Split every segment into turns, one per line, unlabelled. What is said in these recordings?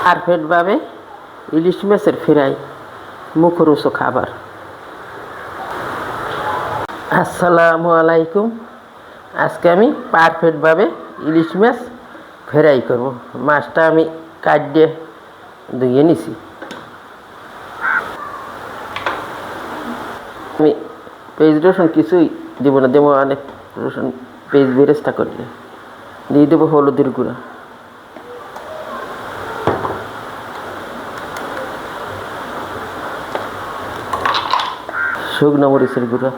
পারফেক্টভাবে ইলিশ মাছের ফ্রাই মুখরোচক খাবার। আসসালামু আলাইকুম। আজকে আমি পারফেক্টভাবে ইলিশ মাছ ফ্রাই করব। মাছটা আমি কাটিয়ে ধুয়ে নিছি। আমি পেঁয়াজ রসুন কিছুই দেব না, দেবো অনেক রসুন পেঁয়াজ বেরেস্তা করলে। দিয়ে দেবো হলুদের গুঁড়া, শুকনো মরিচের গুঁড়া,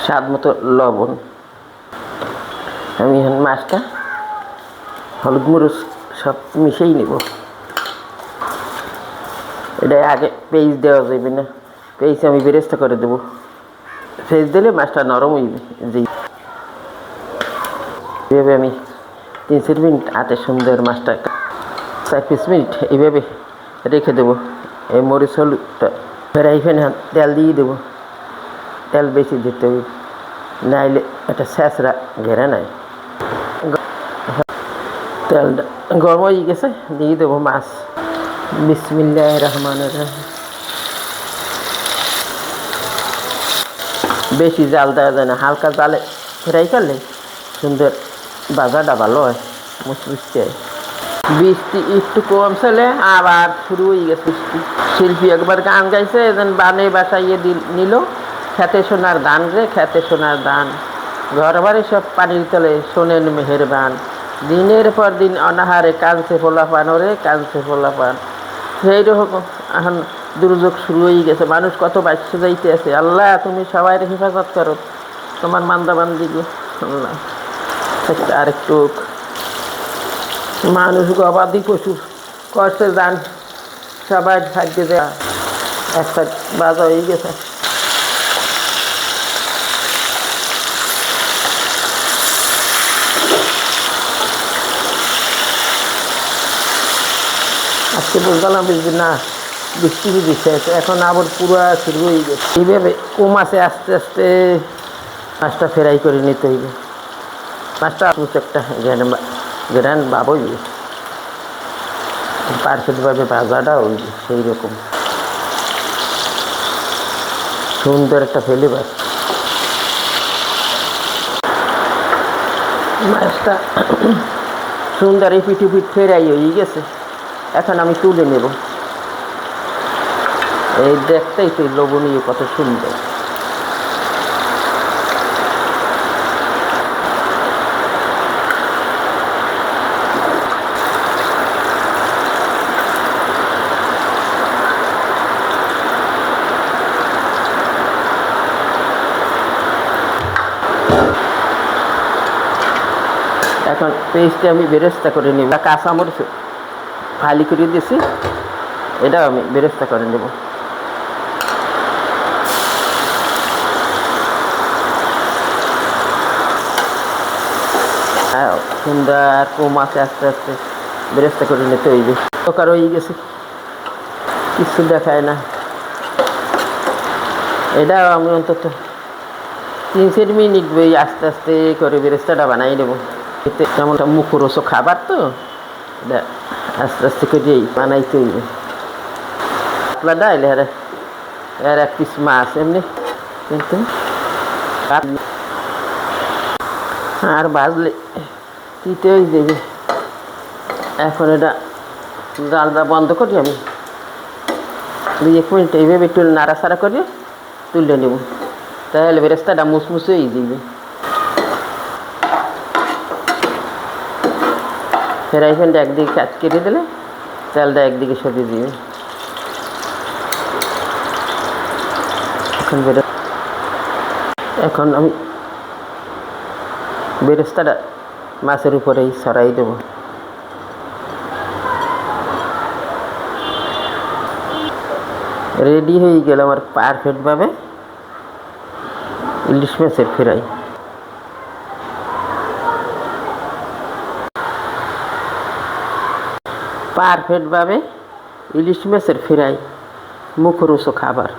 স্বাদ মতো লবণ। আমি এখন মাছটা হলুদ মরিচ সব মিশিয়ে নেব। এটা আগে পেঁয়াজ দেওয়া যাবে না, পেঁয়াজ আমি বেরেস্তা করে দেবো। পেঁয়াজ দিলে মাছটা নরম হইবে। এইভাবে আমি 3-4 মিনিট হাতে সুন্দর মাছটা 4-5 মিনিট এইভাবে রেখে দেবো। এই মরিচ হলুদটা ফ্রাই প্যানে তেল দিয়ে দেবো। তেল বেশি দিতে হবে, নাইলে একটা স্যাঁচড়া ঘেরা নাই। তেলটা গরম হয়ে গেছে, দিয়ে দেবো মাছ। বিসমিল্লাহির রহমানির রহিম। বেশি জাল দেওয়া যায় না, হালকা জালে ফ্রাই করলে সুন্দর ভাজাটা ভালো হয়, মুচমুচতে হয়। বৃষ্টি একটু কম ছেলে আবার শুরু হয়ে গেছে বৃষ্টি। শিল্পী একবার গান গাইছে, এজন বানে বাসাইয়ে নিল, খেতে সোনার দান রে খেতে সোনার দান, ঘর বাড়ি সব পানির তলে শোনেন মেহেরবান, দিনের পর দিন অনাহারে কাঁদছে ফোলাপান, ওরে কাঁদছে ফোলাপান। সেই রকম এখন দুর্যোগ শুরু হয়ে গেছে, মানুষ কত বাচ্চা যাইতে আছে। আল্লাহ তুমি সবাই হেফাজত করো, তোমার মান্দাবান্দিকে। আল্লাহ আরেকটু মানুষ গবাদি পশু কষ্টে যান, সবাই ভাগ্যে দেয়া একটা বাজা হয়ে গেছে। আজকে বুঝলাম বুঝবি না বৃষ্টি দিচ্ছে, এখন আবার পুরো শুরু হয়ে গেছে। এইভাবে কম আছে, আস্তে আস্তে মাছটা ফ্রাই করে নিতে হইবে। মাছটা একটা গ্রান ভাব হইবে, পারফেক্টভাবে ভাজাটা হইবে সেই রকম সুন্দর একটা ফ্লেভার। মাছটা সুন্দর এই পিঠে ফ্রাই হয়ে গেছে, এখন আমি তুলে নেব। এই দেখতেই তো লোভনীয়, কত সুন্দর। এখন পেস্টে আমি বেরেস্তা করে নেব। কাঁচামরিচ ফালি করে দিয়েছি, এটাও আমি বেরেস্তা করে নেব। হ্যাঁ, সুন্দর কম আছে, আস্তে আস্তে বেরেস্তা করে নিতে হইবে। দরকার হয়ে গেছে, কিছু দেখায় না। এটাও আমি অন্তত 3-4 মিনিট আস্তে আস্তে করে বেরেস্তাটা বানাই নেব। এতে যেমন মুখরোচক খাবার তো, এটা আস্তে আস্তে করে বানাইতে হইবে। পাতলা ডাইল এর 1 পিস মাছ এমনি, কিন্তু আর ভাজলে তিতে হয়ে যাবে। এখন এটা জালটা বন্ধ করি, আমি 2-1 মিনিট এইভাবে একটু নাড়াচাড়া করে তুলে নেব, তাহলে বেরেস্তাটা মুচমুচে হয়ে যাবে। ফ্রাই প্যানটা একদিকে কাজ কেটে দিলে তেলটা একদিকে সরিয়ে দিবে। এখন আমি বেরেস্তাটা মাছের উপরেই ছড়াই দেব। রেডি হয়ে গেল আমার পারফেক্টভাবে ইলিশ মাছের ফ্রাই। পারফেক্টভাবে ইলিশ মাছের ফ্রাই মুখরোচক খাবার।